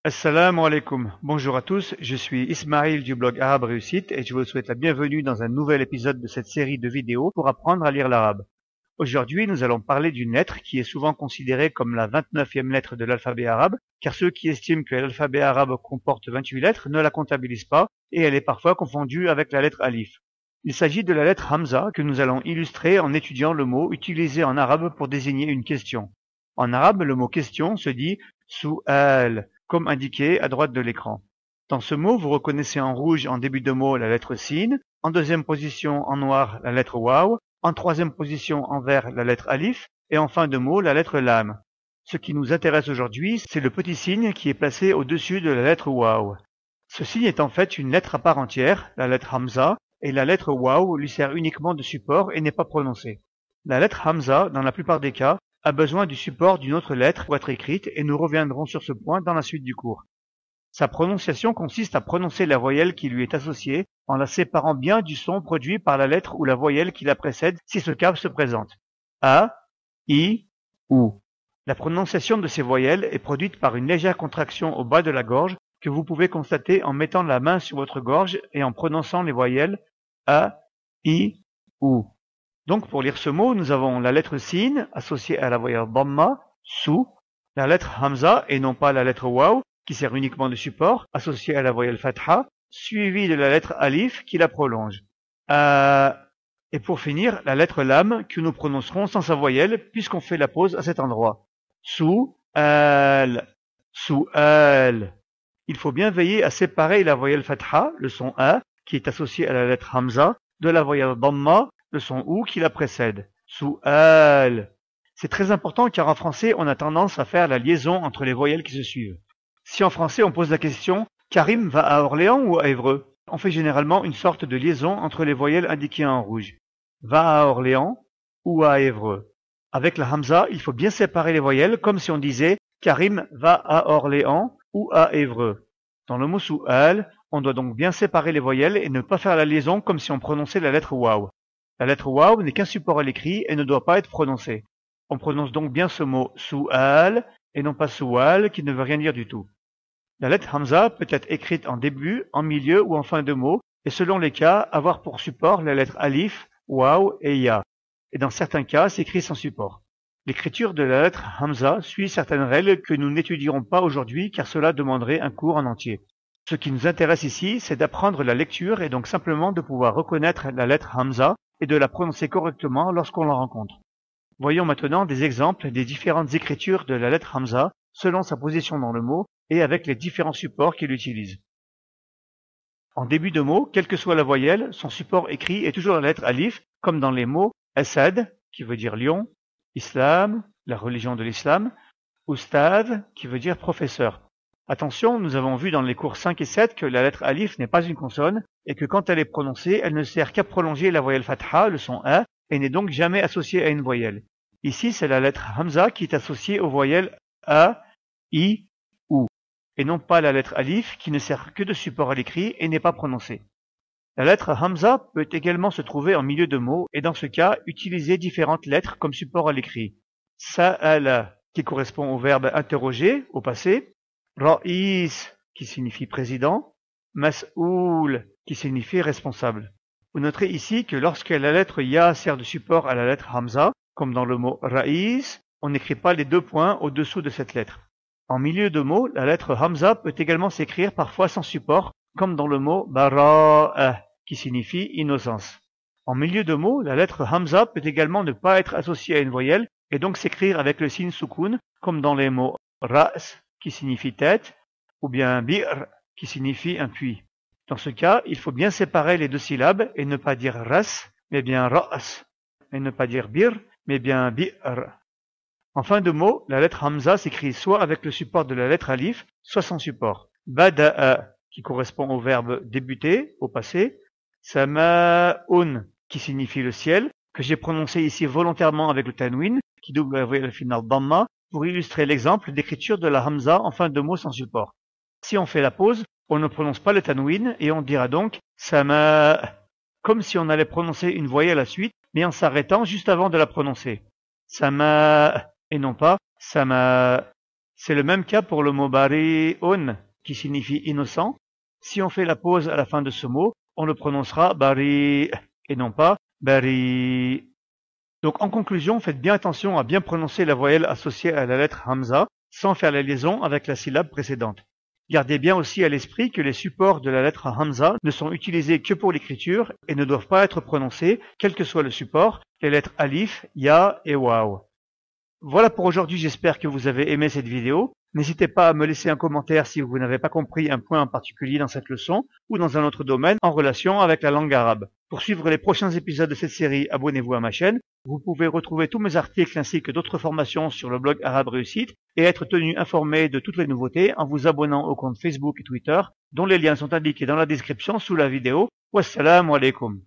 Assalamu alaikum. Bonjour à tous, je suis Ismail du blog Arabe Réussite et je vous souhaite la bienvenue dans un nouvel épisode de cette série de vidéos pour apprendre à lire l'arabe. Aujourd'hui, nous allons parler d'une lettre qui est souvent considérée comme la 29e lettre de l'alphabet arabe, car ceux qui estiment que l'alphabet arabe comporte 28 lettres ne la comptabilisent pas et elle est parfois confondue avec la lettre alif. Il s'agit de la lettre Hamza que nous allons illustrer en étudiant le mot utilisé en arabe pour désigner une question. En arabe, le mot question se dit su'al, comme indiqué à droite de l'écran. Dans ce mot, vous reconnaissez en rouge en début de mot la lettre sin, en deuxième position en noir la lettre waw, en troisième position en vert la lettre alif, et en fin de mot la lettre lam. Ce qui nous intéresse aujourd'hui, c'est le petit signe qui est placé au-dessus de la lettre waw. Ce signe est en fait une lettre à part entière, la lettre Hamza, et la lettre waw lui sert uniquement de support et n'est pas prononcée. La lettre Hamza, dans la plupart des cas, a besoin du support d'une autre lettre pour être écrite et nous reviendrons sur ce point dans la suite du cours. Sa prononciation consiste à prononcer la voyelle qui lui est associée en la séparant bien du son produit par la lettre ou la voyelle qui la précède si ce cas se présente. A, I, OU. La prononciation de ces voyelles est produite par une légère contraction au bas de la gorge que vous pouvez constater en mettant la main sur votre gorge et en prononçant les voyelles A, I, OU. Donc pour lire ce mot, nous avons la lettre sin associée à la voyelle dhamma, sou, la lettre hamza et non pas la lettre waw qui sert uniquement de support, associée à la voyelle fatha, suivie de la lettre alif qui la prolonge. Et pour finir, la lettre lam que nous prononcerons sans sa voyelle puisqu'on fait la pause à cet endroit. Sou-al, sou-al. Il faut bien veiller à séparer la voyelle fatha, le son a, qui est associé à la lettre hamza, de la voyelle dhamma, le son ou qui la précède. Su'al. C'est très important car en français, on a tendance à faire la liaison entre les voyelles qui se suivent. Si en français on pose la question « Karim va à Orléans ou à Évreux ?» on fait généralement une sorte de liaison entre les voyelles indiquées en rouge. Va à Orléans ou à Évreux. Avec la hamza, il faut bien séparer les voyelles comme si on disait « Karim va à Orléans ou à Évreux ». Dans le mot su'al, on doit donc bien séparer les voyelles et ne pas faire la liaison comme si on prononçait la lettre waw. La lettre waw n'est qu'un support à l'écrit et ne doit pas être prononcée. On prononce donc bien ce mot su'al et non pas su'al qui ne veut rien dire du tout. La lettre hamza peut être écrite en début, en milieu ou en fin de mot et selon les cas avoir pour support la lettre alif, waw et ya. Et dans certains cas s'écrit sans support. L'écriture de la lettre hamza suit certaines règles que nous n'étudierons pas aujourd'hui car cela demanderait un cours en entier. Ce qui nous intéresse ici, c'est d'apprendre la lecture et donc simplement de pouvoir reconnaître la lettre hamza et de la prononcer correctement lorsqu'on la rencontre. Voyons maintenant des exemples des différentes écritures de la lettre hamza selon sa position dans le mot et avec les différents supports qu'il utilise. En début de mot, quelle que soit la voyelle, son support écrit est toujours la lettre alif, comme dans les mots Asad, qui veut dire lion, Islam, la religion de l'islam, Ustad, qui veut dire professeur. Attention, nous avons vu dans les cours 5 et 7 que la lettre alif n'est pas une consonne et que quand elle est prononcée, elle ne sert qu'à prolonger la voyelle fatha, le son a, et n'est donc jamais associée à une voyelle. Ici, c'est la lettre hamza qui est associée aux voyelles a, i, ou, et non pas la lettre alif qui ne sert que de support à l'écrit et n'est pas prononcée. La lettre hamza peut également se trouver en milieu de mot et dans ce cas, utiliser différentes lettres comme support à l'écrit. Sa'ala, qui correspond au verbe interroger, au passé, Ra'is, qui signifie président, Mas'oul, qui signifie responsable. Vous noterez ici que lorsque la lettre ya sert de support à la lettre hamza, comme dans le mot Ra'is, on n'écrit pas les deux points au-dessous de cette lettre. En milieu de mot, la lettre hamza peut également s'écrire parfois sans support, comme dans le mot Bara'a, qui signifie innocence. En milieu de mot, la lettre hamza peut également ne pas être associée à une voyelle et donc s'écrire avec le signe soukoun, comme dans les mots Ra's, qui signifie tête, ou bien bir, qui signifie un puits. Dans ce cas, il faut bien séparer les deux syllabes et ne pas dire ras, mais bien ra's, et ne pas dire bir, mais bien bir. En fin de mot, la lettre hamza s'écrit soit avec le support de la lettre alif, soit sans support. Bada'a, qui correspond au verbe débuter, au passé, sama'un, qui signifie le ciel, que j'ai prononcé ici volontairement avec le tanwin, qui double la voyelle finale dhamma, pour illustrer l'exemple d'écriture de la hamza en fin de mot sans support. Si on fait la pause, on ne prononce pas le tanwin et on dira donc sama, comme si on allait prononcer une voyelle à la suite, mais en s'arrêtant juste avant de la prononcer. Sama, et non pas sama. C'est le même cas pour le mot bari'un, qui signifie innocent. Si on fait la pause à la fin de ce mot, on le prononcera bari et non pas bari. Donc en conclusion, faites bien attention à bien prononcer la voyelle associée à la lettre Hamza sans faire la liaison avec la syllabe précédente. Gardez bien aussi à l'esprit que les supports de la lettre Hamza ne sont utilisés que pour l'écriture et ne doivent pas être prononcés, quel que soit le support, les lettres Alif, Ya et Waw. Voilà pour aujourd'hui, j'espère que vous avez aimé cette vidéo. N'hésitez pas à me laisser un commentaire si vous n'avez pas compris un point en particulier dans cette leçon ou dans un autre domaine en relation avec la langue arabe. Pour suivre les prochains épisodes de cette série, abonnez-vous à ma chaîne. Vous pouvez retrouver tous mes articles ainsi que d'autres formations sur le blog Arabe Réussite et être tenu informé de toutes les nouveautés en vous abonnant au compte Facebook et Twitter, dont les liens sont indiqués dans la description sous la vidéo. Wassalamu alaikum.